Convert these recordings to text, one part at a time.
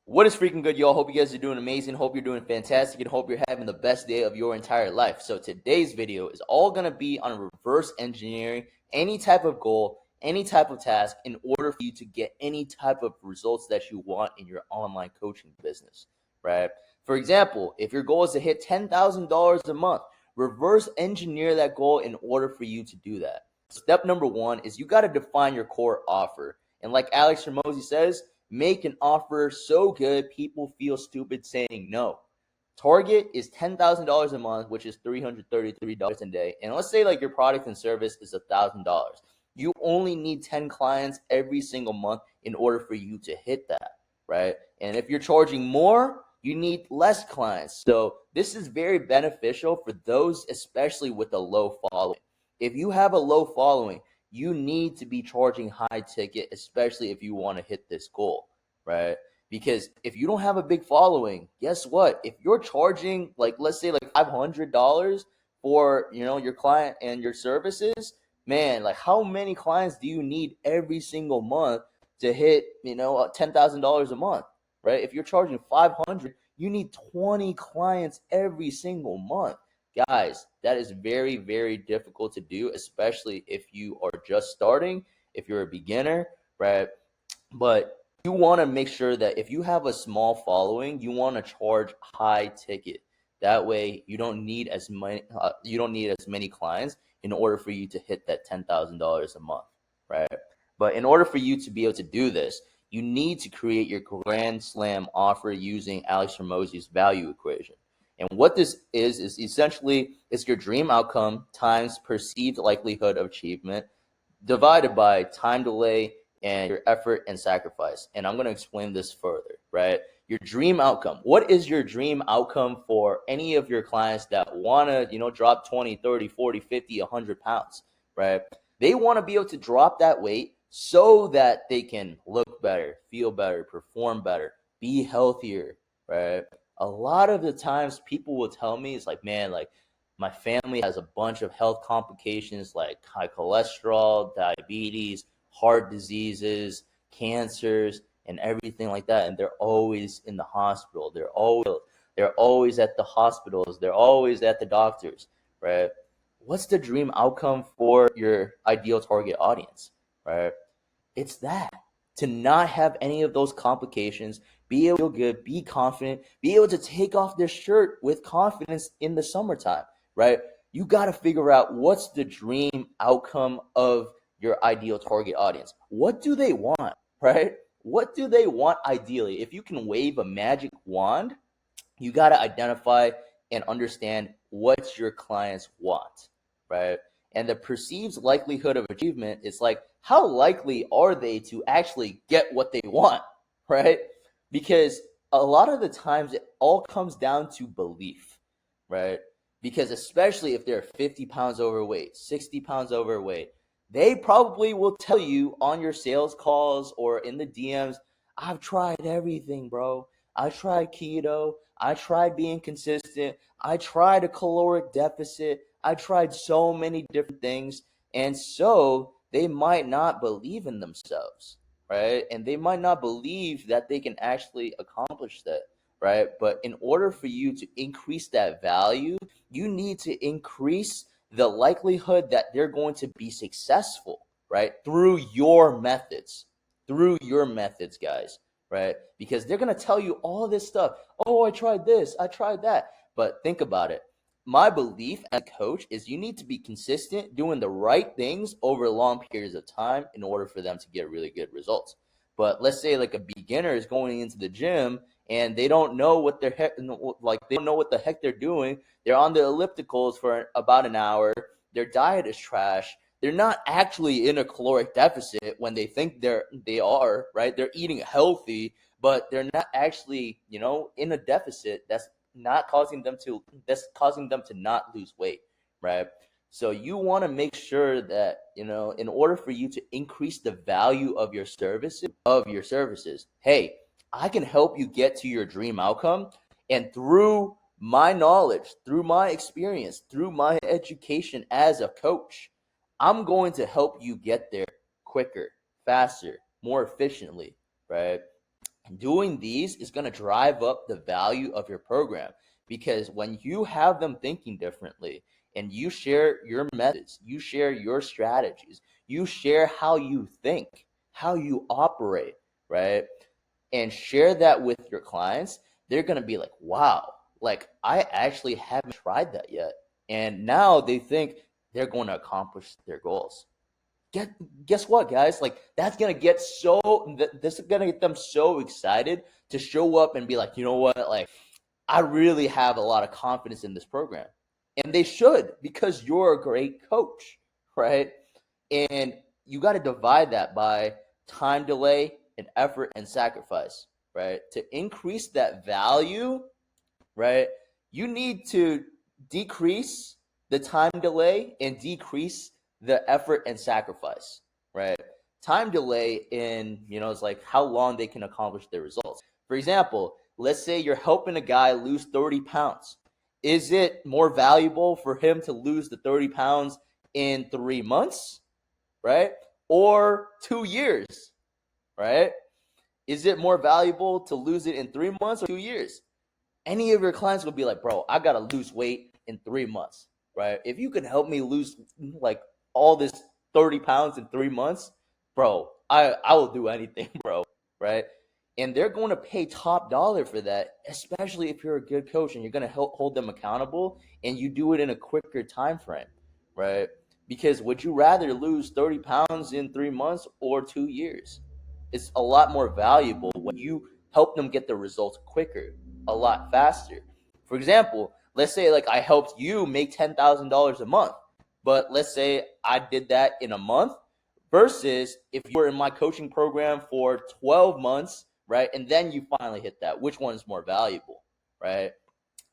What is freaking good, y'all? Hope you guys are doing amazing. Hope you're doing fantastic, and hope you're having the best day of your entire life. So today's video is all going to be on reverse engineering any type of goal, any type of task in order for you to get any type of results that you want in your online coaching business, right? For example, if your goal is to hit $10,000 a month, reverse engineer that goal in order for you to do that. Step number one is you got to define your core offer. And like Alex Hormozi says, make an offer so good people feel stupid saying no. Target is $10,000 a month, which is $333 a day. And let's say like your product and service is $1,000. You only need 10 clients every single month in order for you to hit that, right? And if you're charging more, you need less clients. So this is very beneficial for those, especially with a low following. If you have a low following, you need to be charging high ticket, especially if you want to hit this goal, right? Because if you don't have a big following, guess what? If you're charging like, let's say like $500 for, your client and your services, man, like how many clients do you need every single month to hit, $10,000 a month, right? If you're charging 500, you need 20 clients every single month. Guys, that is very, very difficult to do, especially if you are just starting, if you're a beginner, right? But you want to make sure that if you have a small following, you want to charge high ticket. That way, you don't need as many clients in order for you to hit that $10,000 a month, right? But in order for you to be able to do this, you need to create your grand slam offer using Alex Hormozi's value equation. And what this is essentially it's your dream outcome times perceived likelihood of achievement divided by time delay and your effort and sacrifice. And I'm going to explain this further, right? Your dream outcome. What is your dream outcome for any of your clients that want to, drop 20, 30, 40, 50, 100 pounds, right? They want to be able to drop that weight so that they can look better, feel better, perform better, be healthier, right? A lot of the times people will tell me, it's like, man, like my family has a bunch of health complications like high cholesterol, diabetes, heart diseases, cancers, and everything like that. And they're always in the hospital. They're always at the hospitals. They're always at the doctors, right? What's the dream outcome for your ideal target audience, right? It's that, to not have any of those complications, be able to feel good, be confident, be able to take off their shirt with confidence in the summertime, right? You got to figure out what's the dream outcome of your ideal target audience. What do they want, right? What do they want ideally? If you can wave a magic wand, you got to identify and understand what your clients want, right? And the perceived likelihood of achievement is like, how likely are they to actually get what they want, right? Because a lot of the times it all comes down to belief, right? Because especially if they're 50 pounds overweight, 60 pounds overweight, they probably will tell you on your sales calls or in the DMs, I've tried everything, bro. I tried keto. I tried being consistent. I tried a caloric deficit. I tried so many different things. And so they might not believe in themselves, right? And they might not believe that they can actually accomplish that, right? But in order for you to increase that value, you need to increase the likelihood that they're going to be successful, right? Through your methods, guys, right? Because they're going to tell you all this stuff. Oh, I tried this, I tried that. But think about it. My belief as a coach is you need to be consistent doing the right things over long periods of time in order for them to get really good results. But let's say like a beginner is going into the gym and they don't know what the heck, they don't know what the heck they're doing. They're on the ellipticals for about an hour. Their diet is trash. They're not actually in a caloric deficit when they think they are, right? They're eating healthy, but they're not actually, in a deficit that's causing them to not lose weight, right? So you want to make sure that, in order for you to increase the value of your services, hey, I can help you get to your dream outcome. And through my knowledge, through my experience, through my education as a coach, I'm going to help you get there quicker, faster, more efficiently, right? Doing these is going to drive up the value of your program, because when you have them thinking differently and you share your methods, you share your strategies, you share how you think, how you operate, right? And share that with your clients, they're going to be like, wow, like I actually haven't tried that yet. And now they think they're going to accomplish their goals. Guess what, guys? Like that's gonna get this is gonna get them so excited to show up and be like, you know what? Like I really have a lot of confidence in this program, and they should, because you're a great coach, right? And you got to divide that by time delay and effort and sacrifice, right? To increase that value, right? You need to decrease the time delay and decrease the effort and sacrifice, right? Time delay in, it's like how long they can accomplish their results. For example, let's say you're helping a guy lose 30 pounds. Is it more valuable for him to lose the 30 pounds in 3 months, right? Or 2 years, right? Is it more valuable to lose it in 3 months or 2 years? Any of your clients will be like, bro, I gotta lose weight in 3 months, right? If you can help me lose like all this 30 pounds in 3 months, bro, I will do anything, bro, right? And they're going to pay top dollar for that, especially if you're a good coach and you're going to hold them accountable and you do it in a quicker time frame, right? Because would you rather lose 30 pounds in 3 months or 2 years? It's a lot more valuable when you help them get the results quicker, a lot faster. For example, let's say like I helped you make $10,000 a month, but let's say I did that in a month versus if you were in my coaching program for 12 months, right? And then you finally hit that. Which one is more valuable, right?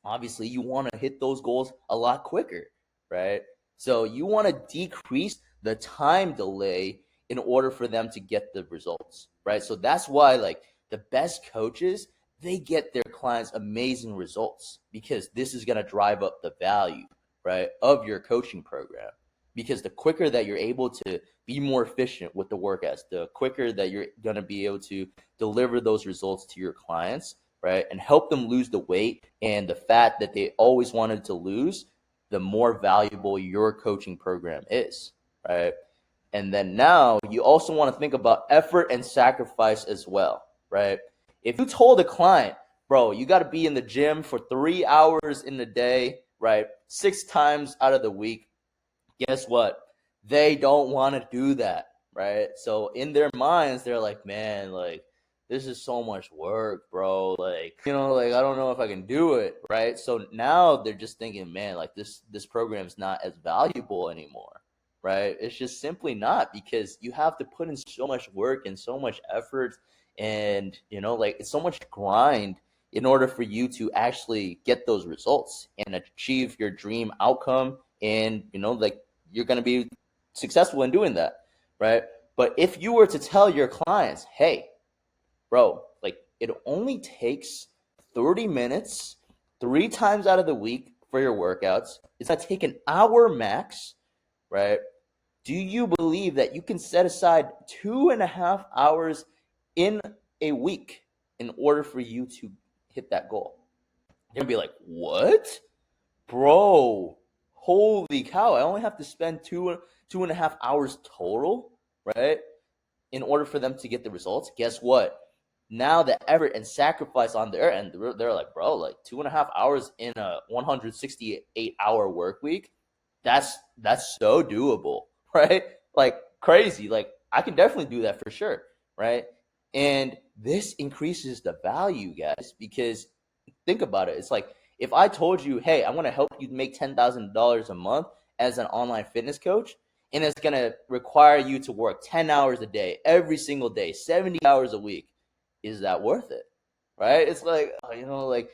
Obviously, you want to hit those goals a lot quicker, right? So you want to decrease the time delay in order for them to get the results, right? So that's why like the best coaches, they get their clients amazing results, because this is going to drive up the value, right, of your coaching program. Because the quicker that you're able to be more efficient with the workouts, the quicker that you're going to be able to deliver those results to your clients, right, and help them lose the weight and the fat that they always wanted to lose, the more valuable your coaching program is, right? And then now you also want to think about effort and sacrifice as well, right? If you told a client, bro, you got to be in the gym for 3 hours in the day, right, 6 times out of the week, guess what? They don't want to do that, right? So in their minds, they're like, man, like, this is so much work, bro. Like, like I don't know if I can do it, right? So now they're just thinking, man, like this program's not as valuable anymore, right? It's just simply not, because you have to put in so much work and so much effort, and like it's so much grind in order for you to actually get those results and achieve your dream outcome, and like you're going to be successful in doing that, right? But if you were to tell your clients, hey, bro, like it only takes 30 minutes 3 times out of the week for your workouts, it's going to take an hour max, right? Do you believe that you can set aside 2.5 hours in a week in order for you to hit that goal? They're going to be like, what? Bro, holy cow, I only have to spend 2.5 hours total, right, in order for them to get the results. Guess what? Now the effort and sacrifice on their end, they're like, bro, like 2.5 hours in a 168-hour work week, that's so doable, right? Like crazy. Like I can definitely do that for sure, right? And this increases the value, guys, because think about it. It's like if I told you, hey, I want to help you make $10,000 a month as an online fitness coach, and it's going to require you to work 10 hours a day, every single day, 70 hours a week. Is that worth it? Right? It's like, like,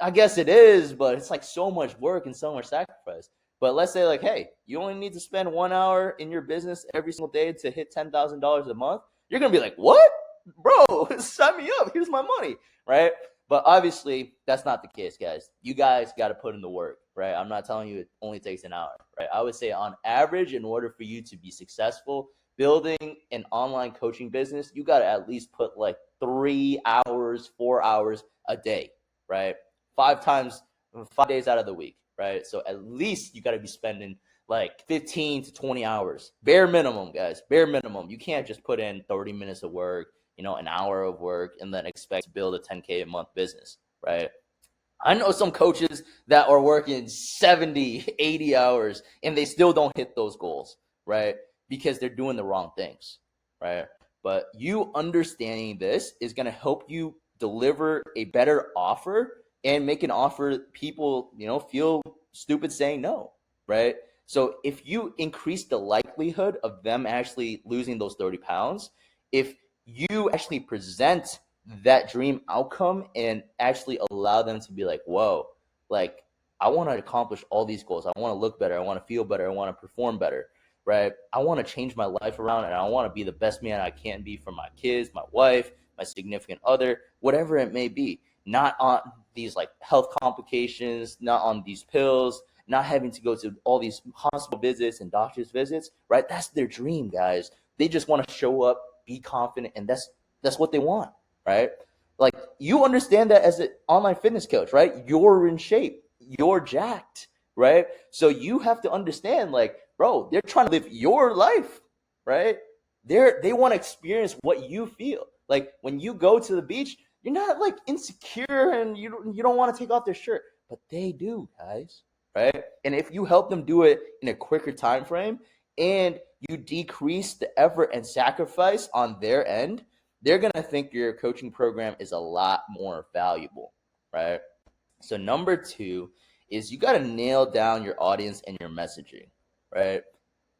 I guess it is, but it's like so much work and so much sacrifice. But let's say, like, hey, you only need to spend 1 hour in your business every single day to hit $10,000 a month. You're going to be like, what? Bro, sign me up. Here's my money. Right? But obviously, that's not the case, guys. You guys got to put in the work, right? I'm not telling you it only takes an hour, right? I would say on average, in order for you to be successful, building an online coaching business, you got to at least put like 3 hours, 4 hours a day, right? 5 days out of the week, right? So at least you got to be spending like 15 to 20 hours, bare minimum, guys, bare minimum. You can't just put in 30 minutes of work, an hour of work, and then expect to build a 10K a month business, right? I know some coaches that are working 70, 80 hours and they still don't hit those goals, right? Because they're doing the wrong things, right? But you understanding this is going to help you deliver a better offer and make an offer people, feel stupid saying no, right? So if you increase the likelihood of them actually losing those 30 pounds, if you actually present that dream outcome and actually allow them to be like, whoa, like I want to accomplish all these goals. I want to look better. I want to feel better. I want to perform better, right? I want to change my life around and I want to be the best man I can be for my kids, my wife, my significant other, whatever it may be. Not on these like health complications, not on these pills, not having to go to all these hospital visits and doctor's visits, right? That's their dream, guys. They just want to show up, be confident, and that's what they want, right? Like you understand that as an online fitness coach, right? You're in shape, you're jacked, right? So you have to understand, like, bro, they're trying to live your life, right? They want to experience what you feel. Like when you go to the beach, you're not like insecure and you don't want to take off their shirt, but they do, guys, right? And if you help them do it in a quicker time frame and you decrease the effort and sacrifice on their end, they're going to think your coaching program is a lot more valuable, right? So number 2 is you got to nail down your audience and your messaging, right?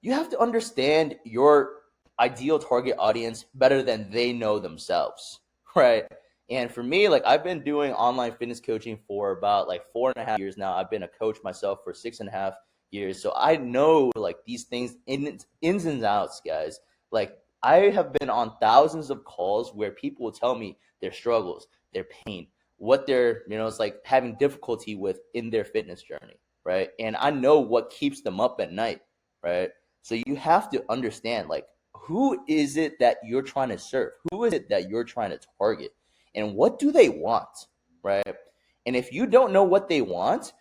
You have to understand your ideal target audience better than they know themselves, right? And for me, like I've been doing online fitness coaching for about like 4.5 years now. I've been a coach myself for 6.5 years. So I know like these things ins and outs, guys. Like I have been on thousands of calls where people will tell me their struggles, their pain, what they're, it's like having difficulty with in their fitness journey, right? And I know what keeps them up at night, right? So you have to understand, like, who is it that you're trying to serve? Who is it that you're trying to target? And what do they want, right? And if you don't know what they want,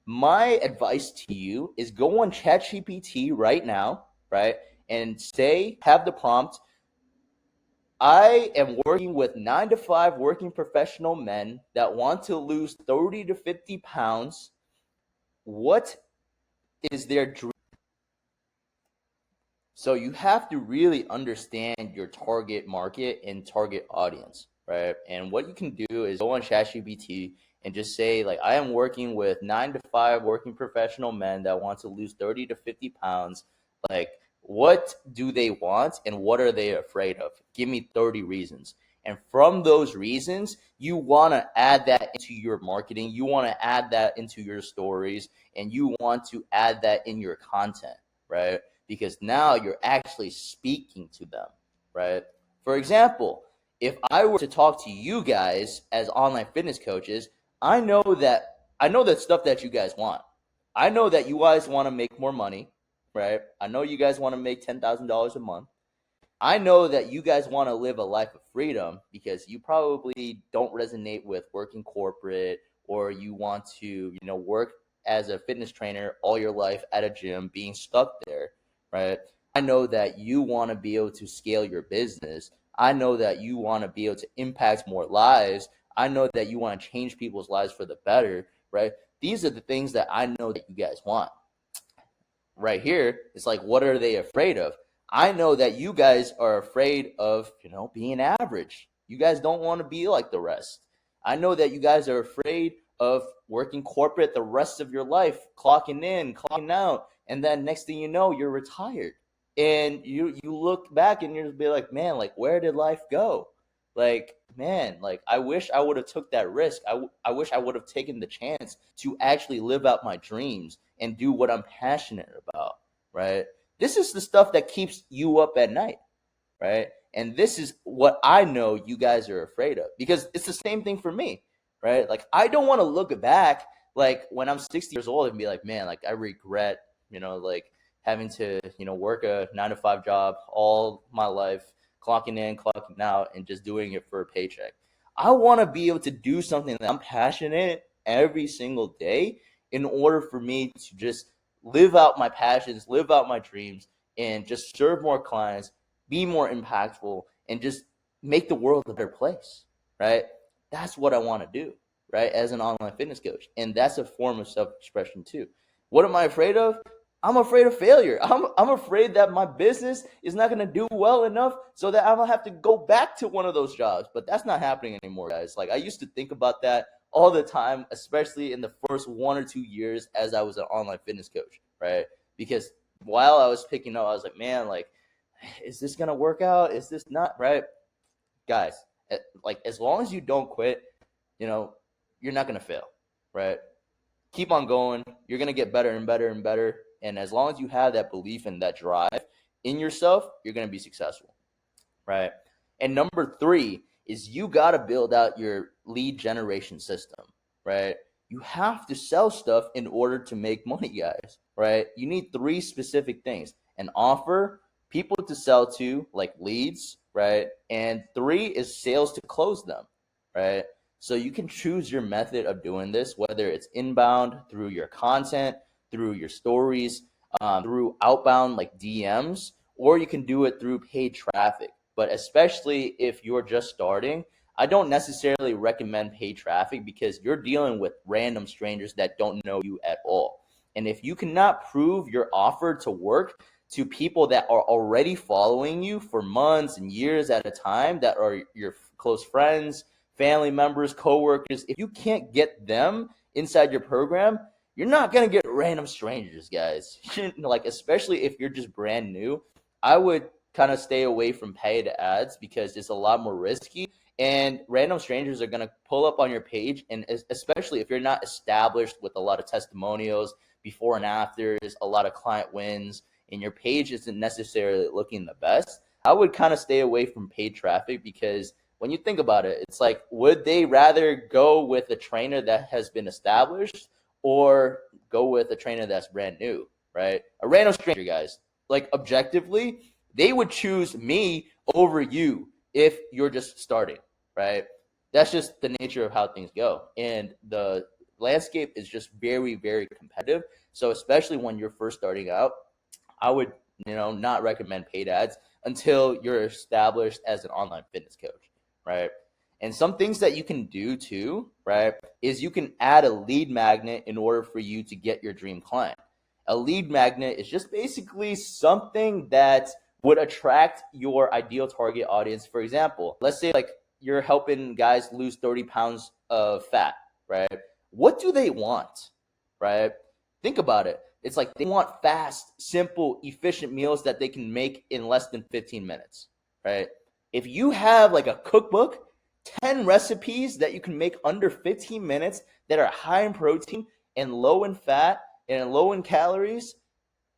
my advice to you is go on ChatGPT right now, right? And have the prompt, I am working with 9 to 5 working professional men that want to lose 30 to 50 pounds. What is their dream? So you have to really understand your target market and target audience, right? And what you can do is go on ChatGPT and just say, like, I am working with 9 to 5 working professional men that want to lose 30 to 50 pounds. Like, what do they want and what are they afraid of? Give me 30 reasons. And from those reasons, you want to add that into your marketing. You want to add that into your stories and you want to add that in your content, right? Because now you're actually speaking to them, right? For example, if I were to talk to you guys as online fitness coaches, I know that stuff that you guys want. I know that you guys want to make more money, right? I know you guys want to make $10,000 a month. I know that you guys want to live a life of freedom because you probably don't resonate with working corporate or you want to, work as a fitness trainer all your life at a gym, being stuck there, right? I know that you want to be able to scale your business. I know that you want to be able to impact more lives. I know that you want to change people's lives for the better, right? These are the things that I know that you guys want. Right here, it's like, what are they afraid of? I know that you guys are afraid of, being average. You guys don't want to be like the rest. I know that you guys are afraid of working corporate the rest of your life, clocking in, clocking out, and then next thing you know, you're retired. And you look back and you're just be like, man, like where did life go? Like, man, like I wish I would have took that risk. I wish I would have taken the chance to actually live out my dreams and do what I'm passionate about, right? This is the stuff that keeps you up at night, right? And this is what I know you guys are afraid of because it's the same thing for me, right? Like I don't want to look back like when I'm 60 years old and be like, man, like I regret, like having to, work a 9 to 5 job all my life, clocking in, clocking out, and just doing it for a paycheck. I want to be able to do something that I'm passionate every single day in order for me to just live out my passions, live out my dreams, and just serve more clients, be more impactful, and just make the world a better place, right? That's what I want to do, right? As an online fitness coach. And that's a form of self-expression too. What am I afraid of? I'm afraid of failure. I'm afraid that my business is not going to do well enough so that I'm going to have to go back to one of those jobs. But that's not happening anymore, guys. Like, I used to think about that all the time, especially in the first 1 or 2 years as I was an online fitness coach, right? Because while I was picking up, I was like, man, like, is this going to work out? Is this not, right? Guys, like, as long as you don't quit, you're not going to fail, right? Keep on going. You're going to get better and better and better. And as long as you have that belief and that drive in yourself, you're going to be successful, right? And number 3 is you got to build out your lead generation system, right? You have to sell stuff in order to make money, guys, right? You need 3 specific things: an offer, people to sell to, like leads, right? And 3 is sales to close them, right? So you can choose your method of doing this, whether it's inbound through your content, through your stories, through outbound like DMs, or you can do it through paid traffic. But especially if you're just starting, I don't necessarily recommend paid traffic because you're dealing with random strangers that don't know you at all. And if you cannot prove your offer to work to people that are already following you for months and years at a time, that are your close friends, family members, coworkers, if you can't get them inside your program, you're not going to get random strangers, guys. Like, especially if you're just brand new, I would kind of stay away from paid ads because it's a lot more risky, and random strangers are going to pull up on your page. And especially if you're not established with a lot of testimonials, before and afters, a lot of client wins, and your page isn't necessarily looking the best, I would kind of stay away from paid traffic. Because when you think about it, it's like, would they rather go with a trainer that has been established or go with a trainer that's brand new, right? A random stranger, guys, like, objectively, they would choose me over you if you're just starting, right? That's just the nature of how things go. And the landscape is just very, very competitive. So especially when you're first starting out, I would, not recommend paid ads until you're established as an online fitness coach, right? And some things that you can do too, right, is you can add a lead magnet in order for you to get your dream client. A lead magnet is just basically something that would attract your ideal target audience. For example, let's say like you're helping guys lose 30 pounds of fat, right? What do they want, right? Think about it. It's like they want fast, simple, efficient meals that they can make in less than 15 minutes, right? If you have like a cookbook, 10 recipes that you can make under 15 minutes that are high in protein and low in fat and low in calories,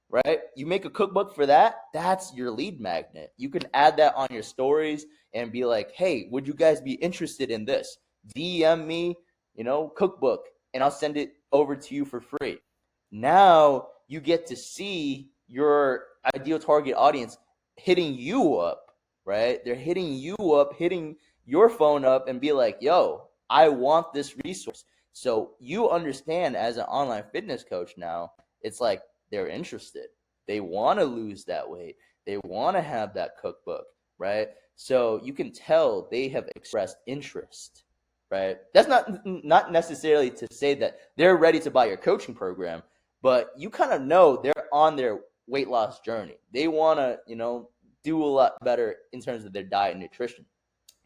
right? You make a cookbook for that, that's your lead magnet. You can add that on your stories and be like, hey, would you guys be interested in this? DM me, cookbook, and I'll send it over to you for free. Now you get to see your ideal target audience hitting you up, right? They're hitting you up, hitting your phone up and be like, yo, I want this resource. So you understand as an online fitness coach now, it's like they're interested. They want to lose that weight. They want to have that cookbook, right? So you can tell they have expressed interest, right? That's not necessarily to say that they're ready to buy your coaching program, but you kind of know they're on their weight loss journey. They want to, do a lot better in terms of their diet and nutrition,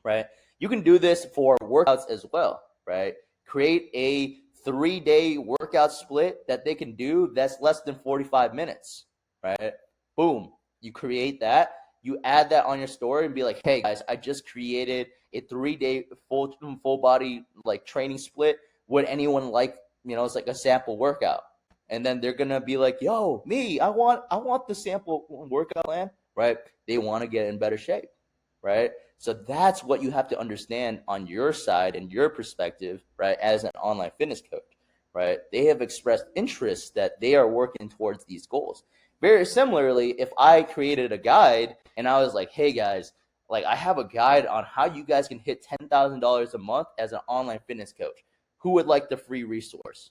right? You can do this for workouts as well, right? Create a 3-day workout split that they can do that's less than 45 minutes, right? Boom. You create that. You add that on your story and be like, hey guys, I just created a 3-day full body like training split. Would anyone like, it's like a sample workout? And then they're gonna be like, yo, me, I want the sample workout plan, right? They want to get in better shape, right? So that's what you have to understand on your side and your perspective, right? As an online fitness coach, right? They have expressed interest that they are working towards these goals. Very similarly, if I created a guide and I was like, hey guys, like I have a guide on how you guys can hit $10,000 a month as an online fitness coach. Who would like the free resource?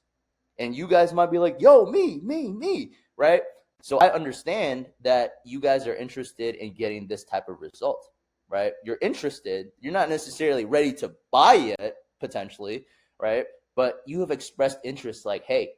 And you guys might be like, yo, me, right? So I understand that you guys are interested in getting this type of result, right? You're interested. You're not necessarily ready to buy it, potentially, right? But you have expressed interest like, hey,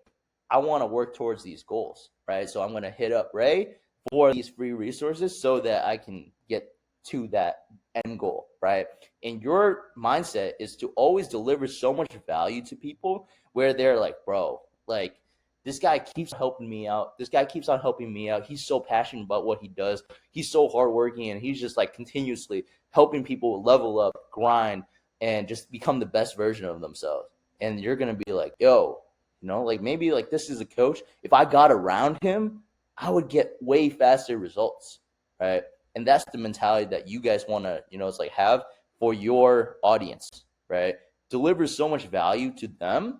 I want to work towards these goals, right? So I'm going to hit up Ray for these free resources so that I can get to that end goal, right? And your mindset is to always deliver so much value to people where they're like, bro, like this guy keeps helping me out. This guy keeps on helping me out. He's so passionate about what he does. He's so hardworking, and he's just like continuously helping people level up, grind, and just become the best version of themselves. And you're gonna be like, yo, like maybe like this is a coach. If I got around him, I would get way faster results, right? And that's the mentality that you guys want to, it's like have for your audience, right? Deliver so much value to them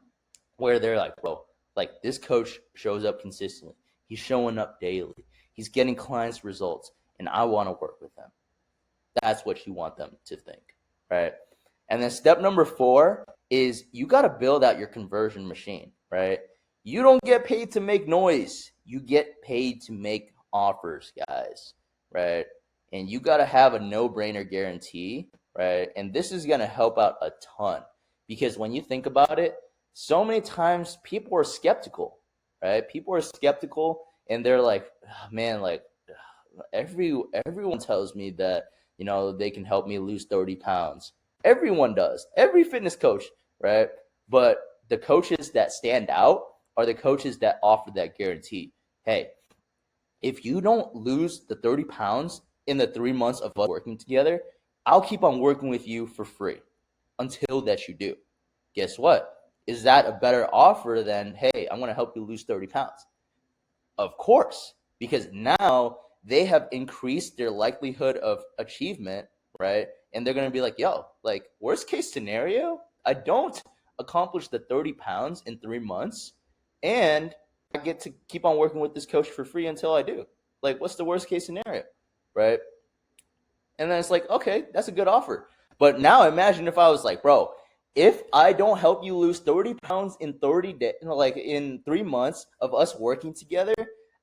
where they're like, bro, like this coach shows up consistently. He's showing up daily. He's getting clients results, and I want to work with them. That's what you want them to think, right? And then step number 4 is you got to build out your conversion machine, right? You don't get paid to make noise. You get paid to make offers, guys, right? And you got to have a no-brainer guarantee, right? And this is going to help out a ton because when you think about it, so many times people are skeptical, right? People are skeptical and they're like, oh, man, like everyone tells me that, they can help me lose 30 pounds. Everyone does. Every fitness coach, right? But the coaches that stand out are the coaches that offer that guarantee. Hey, if you don't lose the 30 pounds in the 3 months of us working together, I'll keep on working with you for free until that you do. Guess what? Is that a better offer than, hey, I'm going to help you lose 30 pounds? Of course, because now they have increased their likelihood of achievement, right? And they're going to be like, yo, like worst case scenario, I don't accomplish the 30 pounds in 3 months and I get to keep on working with this coach for free until I do. Like, what's the worst case scenario, right? And then it's like, okay, that's a good offer. But now imagine if I was like, bro, if I don't help you lose 30 pounds in 30 days, like in 3 months of us working together,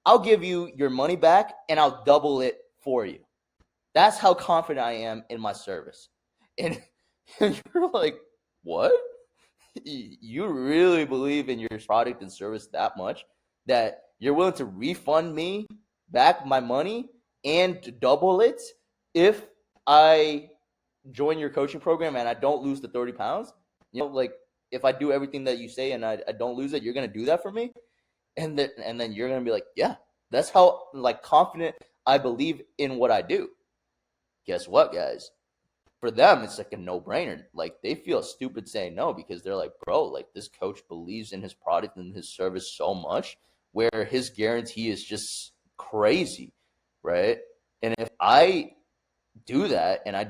I'll give you your money back and I'll double it for you. That's how confident I am in my service. And you're like, what? You really believe in your product and service that much that you're willing to refund me back my money and to double it if I join your coaching program and I don't lose the 30 pounds? Like if I do everything that you say and I don't lose it, you're going to do that for me? And then you're going to be like, yeah, that's how like confident I believe in what I do. Guess what, guys? For them, it's like a no-brainer. Like they feel stupid saying no because they're like, bro, like this coach believes in his product and his service so much where his guarantee is just crazy, right? And if I do that and I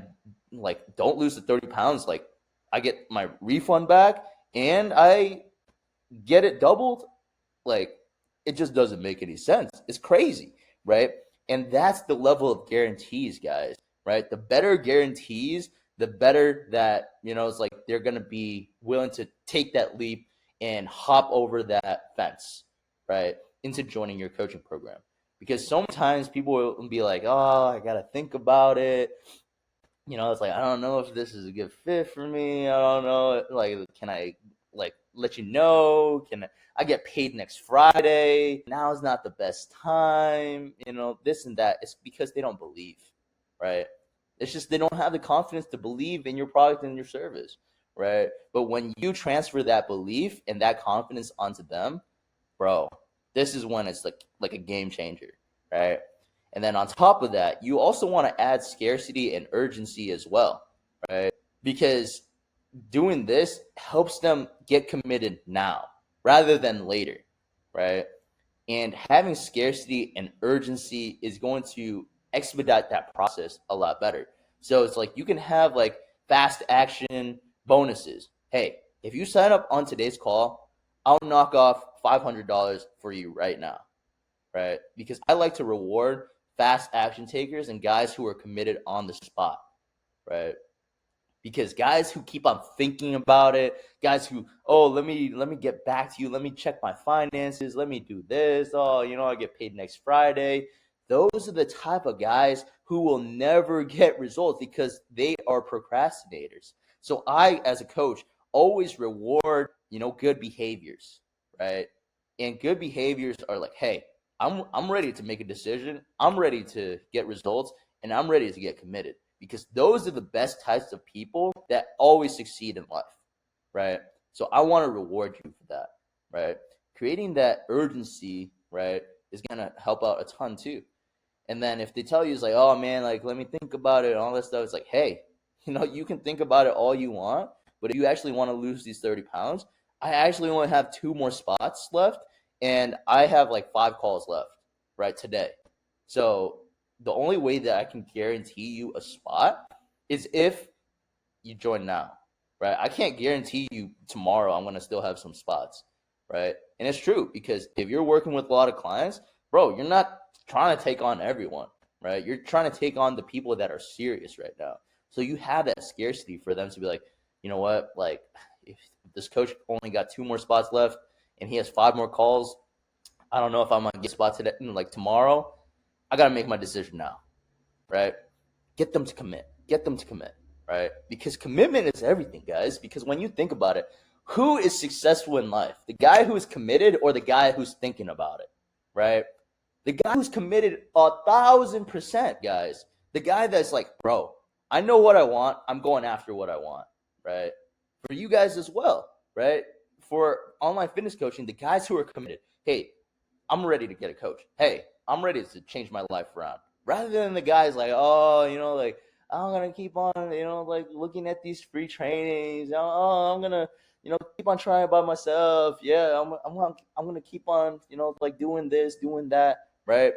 like don't lose the 30 pounds, like I get my refund back and I get it doubled, like it just doesn't make any sense. It's crazy, right? And that's the level of guarantees, guys, right? The better guarantees, the better that, it's like they're going to be willing to take that leap and hop over that fence, right, into joining your coaching program. Because sometimes people will be like, oh, I got to think about it. It's like, I don't know if this is a good fit for me. I don't know. Like, can I like let you know? Can I get paid next Friday? Now is not the best time. This and that. It's because they don't believe, right? It's just they don't have the confidence to believe in your product and your service, right? But when you transfer that belief and that confidence onto them, bro, this is when it's like a game changer, right? And then on top of that, you also want to add scarcity and urgency as well, right? Because doing this helps them get committed now rather than later, right? And having scarcity and urgency is going to expedite that process a lot better. So it's like you can have like fast action bonuses. Hey, if you sign up on today's call, I'll knock off $500 for you right now. right? Because I like to reward fast action takers and guys who are committed on the spot, right? Because guys who keep on thinking about it, guys who, oh, let me get back to you, let me check my finances, let me do this, oh, I get paid next Friday. Those are the type of guys who will never get results because they are procrastinators. So I, as a coach, always reward, good behaviors, right? And good behaviors are like, hey, I'm ready to make a decision, I'm ready to get results, and I'm ready to get committed, because those are the best types of people that always succeed in life, right? So I want to reward you for that, right? Creating that urgency, right, is going to help out a ton too. And then if they tell you, it's like, oh man, like, let me think about it and all that stuff, it's like, hey, you can think about it all you want, but if you actually want to lose these 30 pounds, I actually only have 2 more spots left, and I have like 5 calls left, right, today. So the only way that I can guarantee you a spot is if you join now, right? I can't guarantee you tomorrow I'm going to still have some spots, right? And it's true, because if you're working with a lot of clients, bro, you're not trying to take on everyone, right? You're trying to take on the people that are serious right now. So you have that scarcity for them to be like, you know what, like, if this coach only got 2 more spots left and he has 5 more calls, I don't know if I'm going to get spots today, like tomorrow. I got to make my decision now, right? Get them to commit. Get them to commit, right? Because commitment is everything, guys. Because when you think about it, who is successful in life? The guy who is committed or the guy who's thinking about it, right? The guy who's committed 1,000%, guys. The guy that's like, bro, I know what I want. I'm going after what I want, right? For you guys as well, right? For online fitness coaching, the guys who are committed, hey, I'm ready to get a coach. Hey, I'm ready to change my life around. Rather than the guys like, oh, like, I'm gonna keep on, like, looking at these free trainings. Oh, I'm gonna, keep on trying by myself. Yeah, I'm gonna keep on, like, doing this, doing that, right?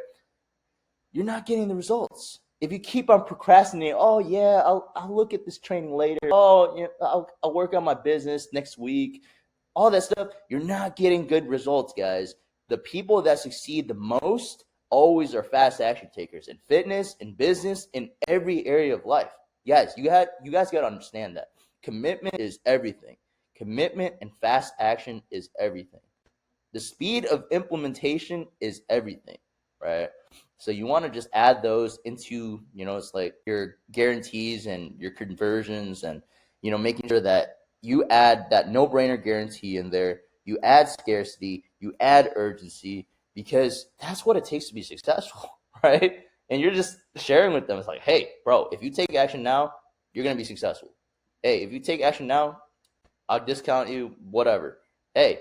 You're not getting the results. If you keep on procrastinating, oh yeah, I'll look at this training later. Oh, I'll work on my business next week. All that stuff, you're not getting good results, guys. The people that succeed the most always are fast action takers in fitness, in business, in every area of life. Guys, you guys got to understand that commitment is everything. Commitment and fast action is everything. The speed of implementation is everything, right? So you want to just add those into, it's like your guarantees and your conversions, and, making sure that you add that no-brainer guarantee in there. You add scarcity, you add urgency, because that's what it takes to be successful, right? And you're just sharing with them. It's like, hey, bro, if you take action now, you're going to be successful. Hey, if you take action now, I'll discount you, whatever. Hey,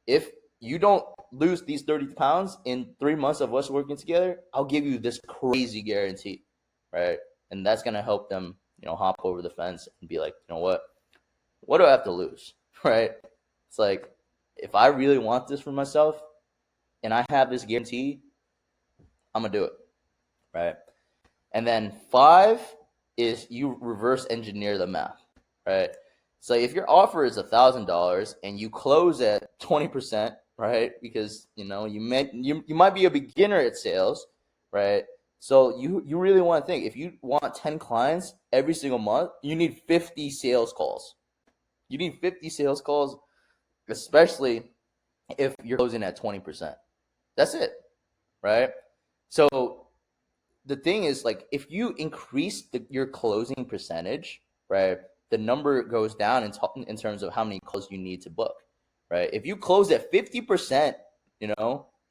if you don't lose these 30 pounds in 3 months of us working together, I'll give you this crazy guarantee, right? And that's going to help them, hop over the fence and be like, you know what do I have to lose, right? It's like, if I really want this for myself and I have this guarantee, I'm going to do it, right? And then 5 is you reverse engineer the math, right? So if your offer is $1,000 and you close at 20%, right? Because you might be a beginner at sales, right? So you really want to think, if you want 10 clients every single month, you need 50 sales calls. You need 50 sales calls, especially if you're closing at 20%. That's it, right? So the thing is, like, if you increase your closing percentage, right, the number goes down in terms of how many calls you need to book, right? If you close at 50%,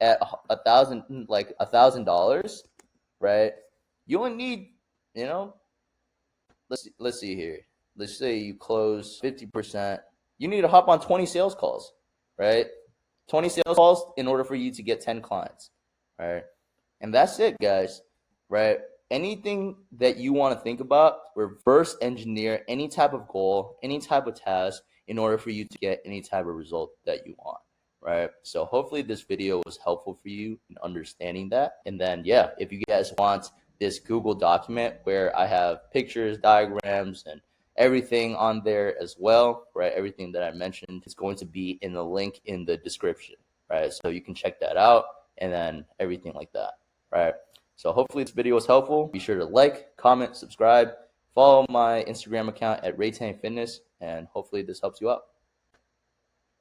at $1,000, right, you only need, let's see here. Let's say you close 50%. You need to hop on 20 sales calls, right? 20 sales calls in order for you to get 10 clients, right? And that's it, guys, right? Anything that you want to think about, reverse engineer any type of goal, any type of task in order for you to get any type of result that you want, right? So hopefully this video was helpful for you in understanding that. And then, yeah, if you guys want this Google document where I have pictures, diagrams, and everything on there as well, right? Everything that I mentioned is going to be in the link in the description, right? So you can check that out. and then everything like that, right? So hopefully this video was helpful. Be sure to like, comment, subscribe, follow my Instagram account at Raytan Fitness, and hopefully this helps you out.